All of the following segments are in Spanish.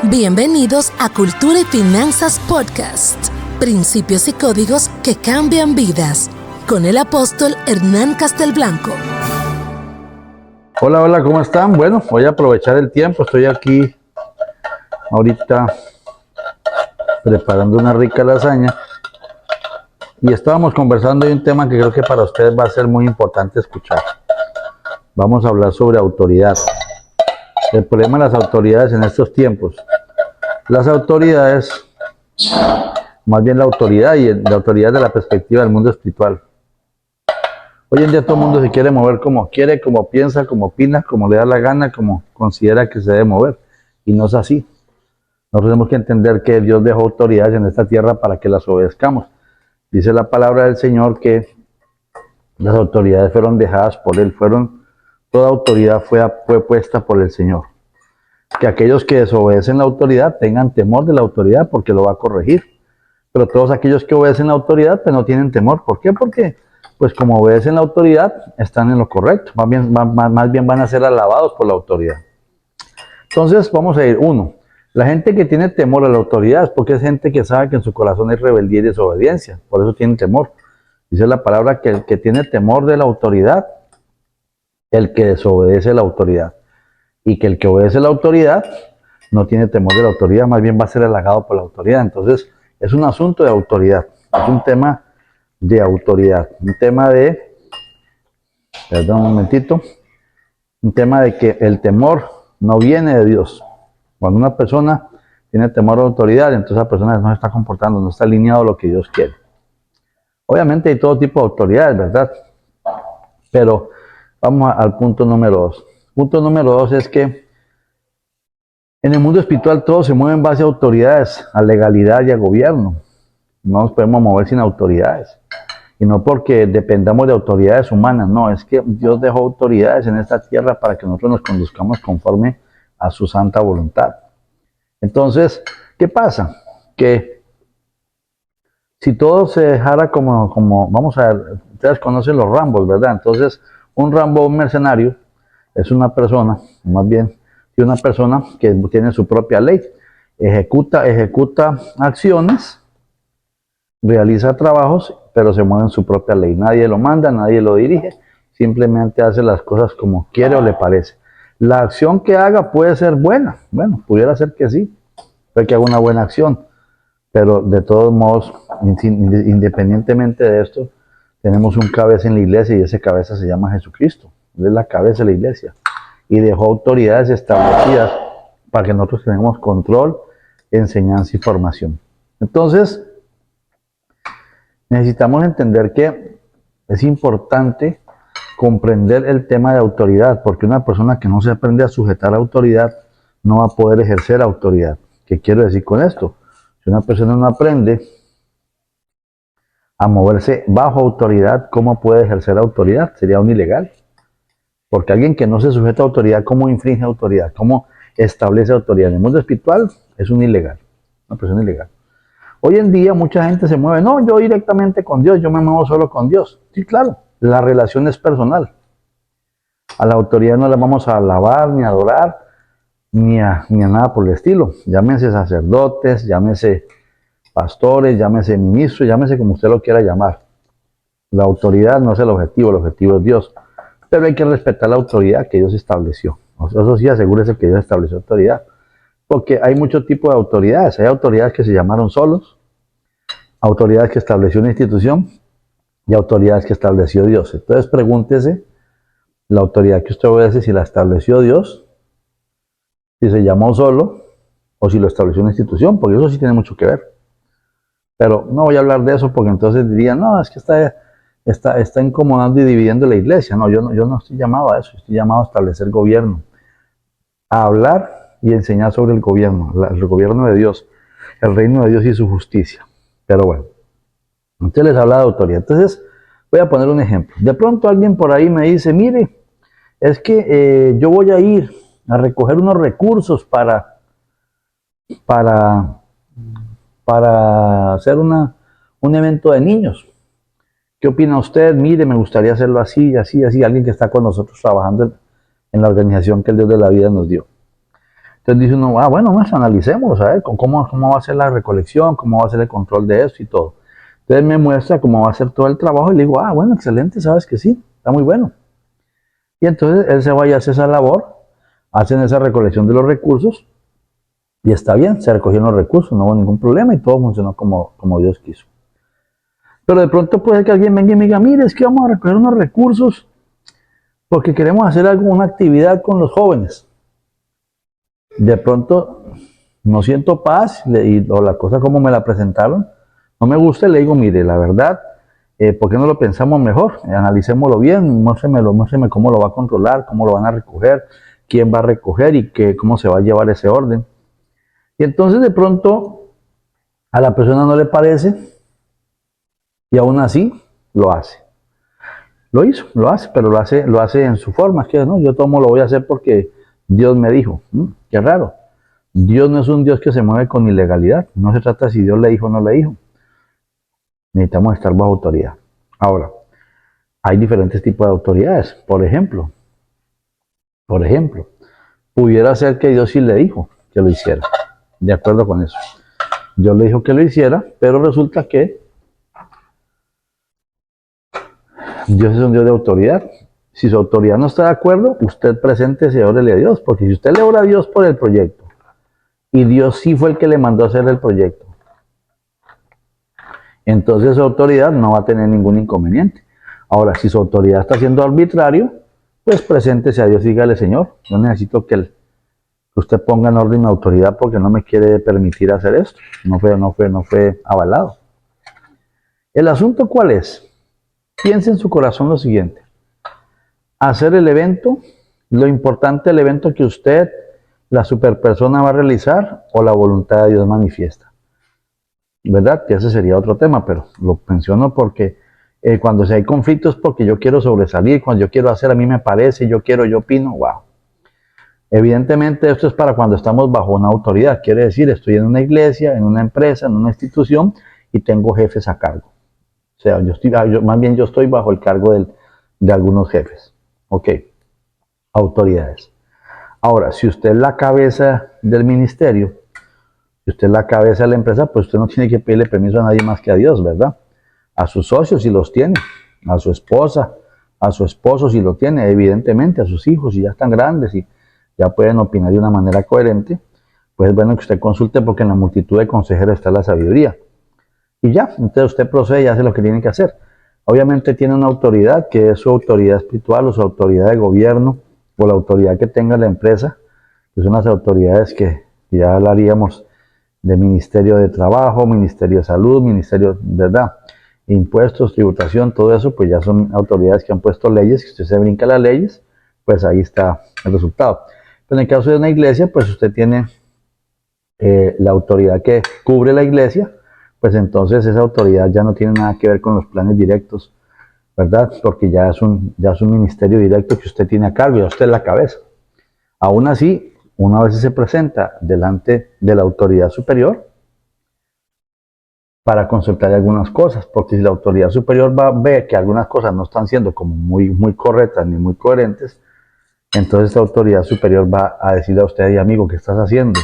Bienvenidos a Cultura y Finanzas Podcast. Principios y códigos que cambian vidas. Con el apóstol Hernán Castelblanco. Hola, ¿cómo están? Bueno, voy a aprovechar el tiempo. Estoy aquí ahorita preparando una rica lasaña. Y estábamos conversando de un tema que creo que para ustedes va a ser muy importante escuchar. Vamos a hablar sobre autoridad. El problema de las autoridades en estos tiempos. Las autoridades, más bien la autoridad y la autoridad de la perspectiva del mundo espiritual. Hoy en día todo el mundo se quiere mover como quiere, como piensa, como opina, como le da la gana, como considera que se debe mover. Y no es así. Nosotros tenemos que entender que Dios dejó autoridades en esta tierra para que las obedezcamos. Dice la palabra del Señor que las autoridades fueron dejadas por Él. Toda autoridad fue puesta por el Señor. Que aquellos que desobedecen la autoridad tengan temor de la autoridad porque lo va a corregir. Pero todos aquellos que obedecen la autoridad pues no tienen temor. ¿Por qué? Porque pues como obedecen la autoridad están en lo correcto. Más bien van a ser alabados por la autoridad. Entonces vamos a ir. Uno, la gente que tiene temor a la autoridad es porque es gente que sabe que en su corazón hay rebeldía y desobediencia. Por eso tienen temor. Dice la palabra que el que tiene temor de la autoridad, el que desobedece la autoridad. Y que el que obedece la autoridad no tiene temor de la autoridad, más bien va a ser halagado por la autoridad. Entonces, es un asunto de autoridad, es un tema de autoridad, un tema de, perdón un momentito, un tema de que el temor no viene de Dios. Cuando una persona tiene temor a la autoridad, entonces esa persona no se está comportando, no está alineado a lo que Dios quiere. Obviamente hay todo tipo de autoridades, ¿verdad? Pero vamos al punto número 2. Punto número 2 es que en el mundo espiritual todo se mueve en base a autoridades, a legalidad y a gobierno. No nos podemos mover sin autoridades. Y no porque dependamos de autoridades humanas, no, es que Dios dejó autoridades en esta tierra para que nosotros nos conduzcamos conforme a su santa voluntad. Entonces, ¿qué pasa? Que si todo se dejara como vamos a ver, ustedes conocen los Rambos, ¿verdad? Entonces, un Rambo, un mercenario, es una persona, más bien, una persona que tiene su propia ley, ejecuta acciones, realiza trabajos, pero se mueve en su propia ley. Nadie lo manda, nadie lo dirige, simplemente hace las cosas como quiere o le parece. La acción que haga puede ser buena, bueno, pudiera ser que sí, puede que haga una buena acción, pero de todos modos, independientemente de esto, tenemos un cabeza en la iglesia y ese cabeza se llama Jesucristo. Él es la cabeza de la iglesia y dejó autoridades establecidas para que nosotros tengamos control, enseñanza y formación. Entonces, necesitamos entender que es importante comprender el tema de autoridad, porque una persona que no se aprende a sujetar a autoridad no va a poder ejercer autoridad. ¿Qué quiero decir con esto? Si una persona no aprende a moverse bajo autoridad, ¿cómo puede ejercer autoridad? Sería un ilegal. Porque alguien que no se sujeta a autoridad, ¿cómo infringe autoridad? ¿Cómo establece autoridad? En el mundo espiritual es un ilegal, una persona ilegal. Hoy en día mucha gente se mueve, no, yo directamente con Dios, yo me muevo solo con Dios. Sí, claro, la relación es personal. A la autoridad no la vamos a alabar, ni a adorar, ni a nada por el estilo. Llámese sacerdotes, llámese pastores, llámese ministros, llámese como usted lo quiera llamar. La autoridad no es el objetivo es Dios. Pero hay que respetar la autoridad que Dios estableció. Eso sí, asegúrese que Dios estableció autoridad. Porque hay muchos tipos de autoridades. Hay autoridades que se llamaron solos, autoridades que estableció una institución y autoridades que estableció Dios. Entonces pregúntese, la autoridad que usted obedece, si la estableció Dios, si se llamó solo o si lo estableció una institución, porque eso sí tiene mucho que ver. Pero no voy a hablar de eso porque entonces dirían, no, es que está incomodando y dividiendo la iglesia. No, yo no estoy llamado a eso, estoy llamado a establecer gobierno, a hablar y enseñar sobre el gobierno de Dios, el reino de Dios y su justicia. Pero bueno, usted les habla de autoridad. Entonces, voy a poner un ejemplo. De pronto alguien por ahí me dice, mire, es que yo voy a ir a recoger unos recursos para hacer un evento de niños. ¿Qué opina usted? Mire, me gustaría hacerlo así, así, así. Alguien que está con nosotros trabajando en la organización que el Dios de la vida nos dio. Entonces dice uno, bueno, pues analicemos, a ver, cómo va a ser la recolección, cómo va a ser el control de esto y todo. Entonces me muestra cómo va a ser todo el trabajo y le digo, bueno, excelente, sabes que sí, está muy bueno. Y entonces él se va y hace esa labor, hacen esa recolección de los recursos y está bien, se recogieron los recursos, no hubo ningún problema y todo funcionó como Dios quiso. Pero de pronto puede que alguien venga y me diga, mire, es que vamos a recoger unos recursos porque queremos hacer alguna actividad con los jóvenes. De pronto no siento paz o la cosa como me la presentaron, no me gusta y le digo, mire, la verdad, ¿por qué no lo pensamos mejor? Analicémoslo bien, muéstreme cómo lo va a controlar, cómo lo van a recoger, quién va a recoger y cómo se va a llevar ese orden. Y entonces de pronto a la persona no le parece y aún así lo hace. Lo hizo, lo hace, pero lo hace en su forma. Es que no, yo todo lo voy a hacer porque Dios me dijo. Qué raro. Dios no es un Dios que se mueve con ilegalidad. No se trata si Dios le dijo o no le dijo. Necesitamos estar bajo autoridad. Ahora, hay diferentes tipos de autoridades. Por ejemplo, pudiera ser que Dios sí le dijo que lo hiciera. De acuerdo con eso. Dios le dijo que lo hiciera, pero resulta que Dios es un Dios de autoridad. Si su autoridad no está de acuerdo, usted preséntese y órele a Dios. Porque si usted le ora a Dios por el proyecto, y Dios sí fue el que le mandó a hacer el proyecto, entonces su autoridad no va a tener ningún inconveniente. Ahora, si su autoridad está siendo arbitrario, pues preséntese a Dios y dígale, Señor, yo necesito que usted ponga en orden mi autoridad porque no me quiere permitir hacer esto. No fue avalado. ¿El asunto cuál es? Piense en su corazón lo siguiente. Hacer el evento, lo importante del evento que usted, la superpersona, va a realizar o la voluntad de Dios manifiesta. ¿Verdad? Que ese sería otro tema, pero lo menciono porque cuando hay conflictos porque yo quiero sobresalir, cuando yo quiero hacer, a mí me parece, yo quiero, yo opino, wow. Evidentemente esto es para cuando estamos bajo una autoridad, quiere decir, estoy en una iglesia, en una empresa, en una institución y tengo jefes a cargo. O sea, más bien yo estoy bajo el cargo de algunos jefes. Ok, autoridades. Ahora, si usted es la cabeza del ministerio, si usted es la cabeza de la empresa, pues usted no tiene que pedirle permiso a nadie más que a Dios, ¿verdad? A sus socios si los tiene, a su esposa, a su esposo si lo tiene, evidentemente, a sus hijos si ya están grandes y ya pueden opinar de una manera coherente, pues es bueno que usted consulte porque en la multitud de consejeros está la sabiduría. Y ya, entonces usted procede y hace lo que tiene que hacer. Obviamente tiene una autoridad que es su autoridad espiritual o su autoridad de gobierno o la autoridad que tenga la empresa, que son las autoridades que ya hablaríamos de Ministerio de Trabajo, Ministerio de Salud, Ministerio, ¿verdad? Impuestos, tributación, todo eso, pues ya son autoridades que han puesto leyes, que usted se brinca las leyes, pues ahí está el resultado. Pero en el caso de una iglesia, pues usted tiene la autoridad que cubre la iglesia, pues entonces esa autoridad ya no tiene nada que ver con los planes directos, ¿verdad? Porque ya es un ministerio directo que usted tiene a cargo y usted es la cabeza. Aún así, una vez se presenta delante de la autoridad superior para consultar algunas cosas, porque si la autoridad superior ve que algunas cosas no están siendo como muy correctas ni muy coherentes, entonces la autoridad superior va a decirle a usted, amigo, ¿qué estás haciendo?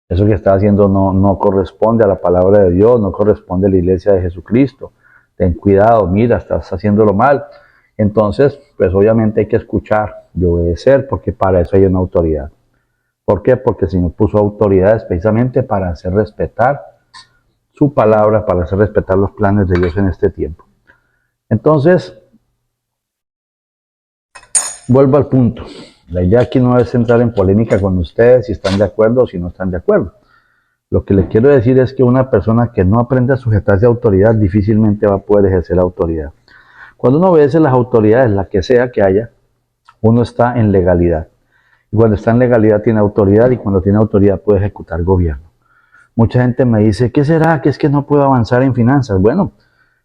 Eso que estás haciendo no corresponde a la palabra de Dios, no corresponde a la iglesia de Jesucristo. Ten cuidado, mira, estás haciéndolo mal. Entonces, pues obviamente hay que escuchar y obedecer, porque para eso hay una autoridad. ¿Por qué? Porque el Señor puso autoridades precisamente para hacer respetar su palabra, para hacer respetar los planes de Dios en este tiempo. Entonces, vuelvo al punto. La idea aquí no es entrar en polémica con ustedes si están de acuerdo o si no están de acuerdo. Lo que le quiero decir es que una persona que no aprende a sujetarse a autoridad difícilmente va a poder ejercer la autoridad. Cuando uno obedece las autoridades, la que sea que haya, uno está en legalidad. Y cuando está en legalidad tiene autoridad y cuando tiene autoridad puede ejecutar gobierno. Mucha gente me dice, ¿qué será? ¿Que es que no puedo avanzar en finanzas? Bueno,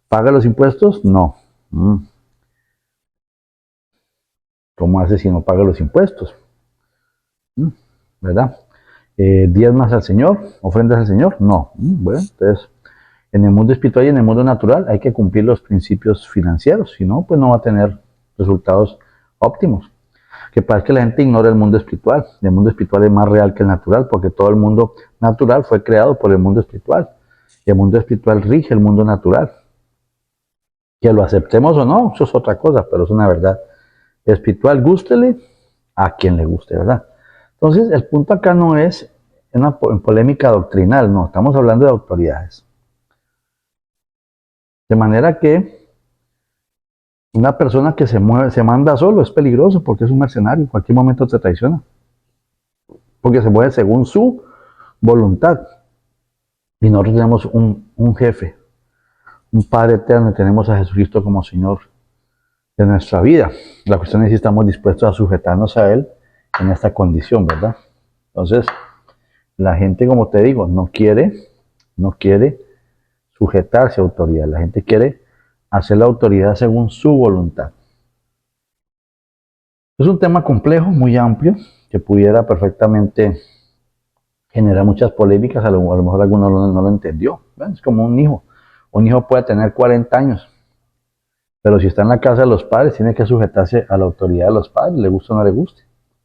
¿paga los impuestos? No. ¿Cómo hace si no paga los impuestos? ¿Verdad? ¿Diezmas al Señor? ¿Ofrendas al Señor? No. Bueno, entonces, en el mundo espiritual y en el mundo natural hay que cumplir los principios financieros, si no, pues no va a tener resultados óptimos. Que pasa es que la gente ignora el mundo espiritual. El mundo espiritual es más real que el natural, porque todo el mundo natural fue creado por el mundo espiritual. Y el mundo espiritual rige el mundo natural. Que lo aceptemos o no, eso es otra cosa, pero es una verdad espiritual. Gústele a quien le guste, ¿verdad? Entonces, el punto acá no es una polémica doctrinal, no, estamos hablando de autoridades. De manera que una persona que se mueve, se manda solo es peligroso porque es un mercenario, en cualquier momento te traiciona. Porque se mueve según su voluntad. Y nosotros tenemos un jefe, un Padre eterno, y tenemos a Jesucristo como Señor de nuestra vida. La cuestión es si estamos dispuestos a sujetarnos a Él en esta condición, ¿verdad? Entonces, la gente, como te digo, no quiere sujetarse a autoridad. La gente quiere hacer la autoridad según su voluntad. Es un tema complejo, muy amplio, que pudiera perfectamente generar muchas polémicas. A lo mejor alguno no lo entendió. ¿Ven? Es como un hijo. Un hijo puede tener 40 años, pero si está en la casa de los padres, tiene que sujetarse a la autoridad de los padres, le guste o no le guste,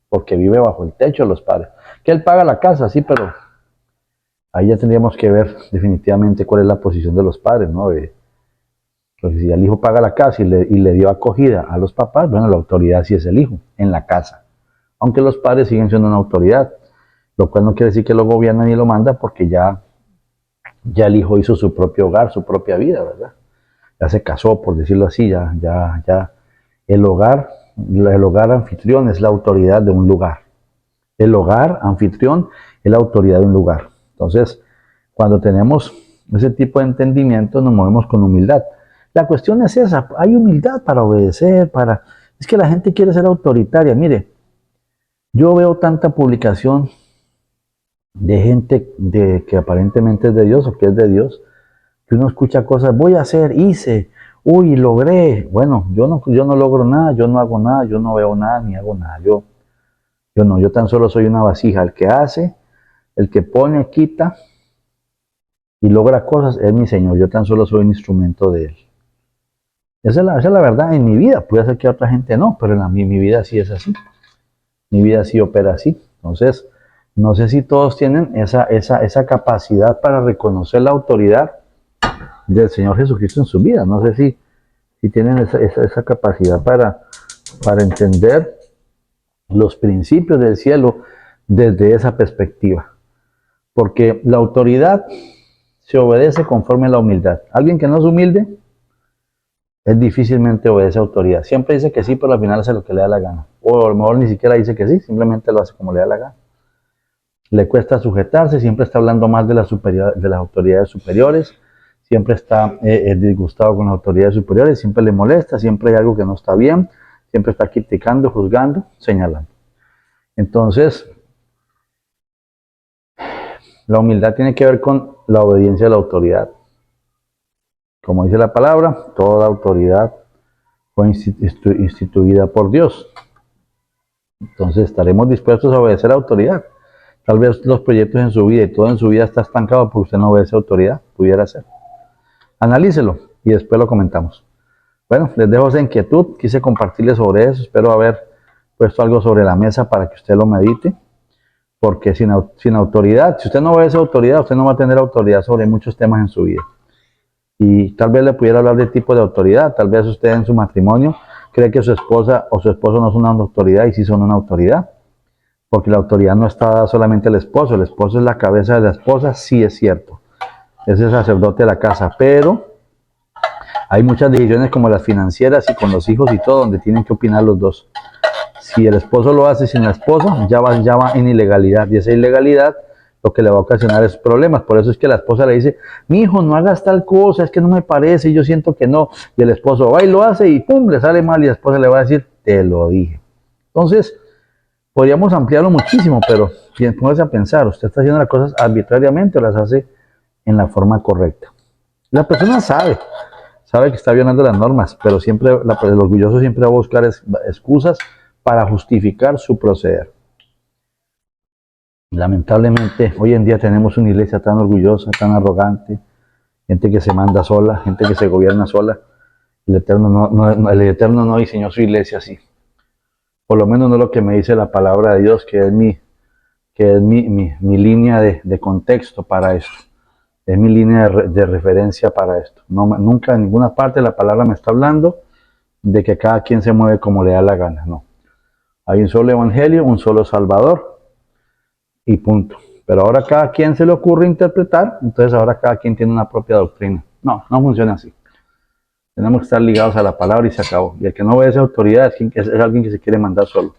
porque vive bajo el techo de los padres. Que él paga la casa, sí, pero ahí ya tendríamos que ver definitivamente cuál es la posición de los padres, ¿no? Porque si el hijo paga la casa y le dio acogida a los papás, bueno, la autoridad sí es el hijo, en la casa. Aunque los padres siguen siendo una autoridad, lo cual no quiere decir que lo gobierna ni lo manda, porque ya el hijo hizo su propio hogar, su propia vida, ¿verdad? Ya se casó, por decirlo así, ya el hogar anfitrión es la autoridad de un lugar. El hogar anfitrión es la autoridad de un lugar. Entonces, cuando tenemos ese tipo de entendimiento, nos movemos con humildad. La cuestión es esa, hay humildad para obedecer, es que la gente quiere ser autoritaria. Mire, yo veo tanta publicación de gente que aparentemente es de Dios o que es de Dios, que uno escucha cosas, voy a hacer, hice, uy, logré. Bueno, yo no logro nada, yo no hago nada, yo no veo nada, ni hago nada. Yo tan solo soy una vasija. El que hace, el que pone, quita y logra cosas es mi Señor. Yo tan solo soy un instrumento de Él. Esa es la verdad en mi vida. Puede ser que otra gente no, pero mi vida sí es así. Mi vida sí opera así. Entonces, no sé si todos tienen esa capacidad para reconocer la autoridad del Señor Jesucristo en su vida. No sé si tienen esa capacidad para entender los principios del cielo desde esa perspectiva. Porque la autoridad se obedece conforme a la humildad. Alguien que no es humilde, él difícilmente obedece a autoridad. Siempre dice que sí, pero al final hace lo que le da la gana. O a lo mejor ni siquiera dice que sí, simplemente lo hace como le da la gana. Le cuesta sujetarse, siempre está hablando más de las autoridades superiores, siempre está disgustado con las autoridades superiores, siempre le molesta, siempre hay algo que no está bien, siempre está criticando, juzgando, señalando. Entonces, la humildad tiene que ver con la obediencia a la autoridad. Como dice la palabra, toda autoridad fue instituida por Dios. Entonces estaremos dispuestos a obedecer a la autoridad. Tal vez los proyectos en su vida y todo en su vida está estancado porque usted no obedece a autoridad, pudiera ser. Analícelo y después lo comentamos. Bueno, les dejo esa inquietud, quise compartirles sobre eso, espero haber puesto algo sobre la mesa para que usted lo medite, porque sin autoridad, si usted no obedece a autoridad, usted no va a tener autoridad sobre muchos temas en su vida. Y tal vez le pudiera hablar de tipo de autoridad, tal vez usted en su matrimonio cree que su esposa o su esposo no son una autoridad y sí son una autoridad, porque la autoridad no está dada solamente al esposo, el esposo es la cabeza de la esposa, sí es cierto, es el sacerdote de la casa, pero hay muchas decisiones como las financieras y con los hijos y todo, donde tienen que opinar los dos. Si el esposo lo hace sin la esposa, ya va en ilegalidad, y esa ilegalidad lo que le va a ocasionar es problemas. Por eso es que la esposa le dice, mi hijo, no hagas tal cosa, es que no me parece, yo siento que no. Y el esposo va y lo hace y pum, le sale mal y la esposa le va a decir, te lo dije. Entonces, podríamos ampliarlo muchísimo, pero póngase a pensar, usted está haciendo las cosas arbitrariamente o las hace en la forma correcta. La persona sabe que está violando las normas, pero siempre el orgulloso siempre va a buscar excusas para justificar su proceder. Lamentablemente, hoy en día tenemos una iglesia tan orgullosa, tan arrogante, gente que se manda sola, gente que se gobierna sola. El Eterno no diseñó su iglesia así. por lo menos no lo que me dice la palabra de Dios, que es mi línea de contexto para esto, es mi línea de referencia para esto. Nunca en ninguna parte la palabra me está hablando de que cada quien se mueve como le da la gana, no. Hay un solo evangelio, un solo Salvador y punto. Pero ahora cada quien se le ocurre interpretar, entonces ahora cada quien tiene una propia doctrina. No funciona así. Tenemos que estar ligados a la palabra y se acabó. Y el que no obedece autoridad es alguien que se quiere mandar solo.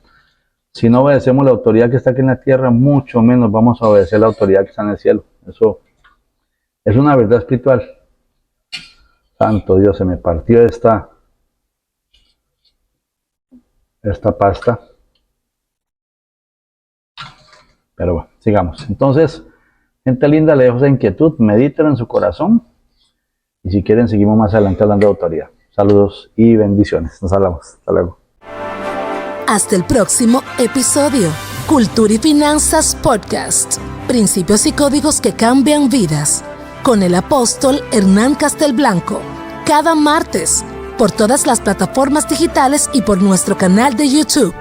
Si no obedecemos la autoridad que está aquí en la tierra, mucho menos vamos a obedecer la autoridad que está en el cielo. Eso es una verdad espiritual. Santo Dios, se me partió esta pasta. Pero bueno, sigamos. Entonces, gente linda, le dejo esa inquietud, medítelo en su corazón. Y si quieren, seguimos más adelante hablando de autoridad. Saludos y bendiciones. Nos hablamos. Hasta luego. Hasta el próximo episodio. Cultura y Finanzas Podcast. Principios y códigos que cambian vidas. Con el apóstol Hernán Castelblanco. Cada martes. Por todas las plataformas digitales y por nuestro canal de YouTube.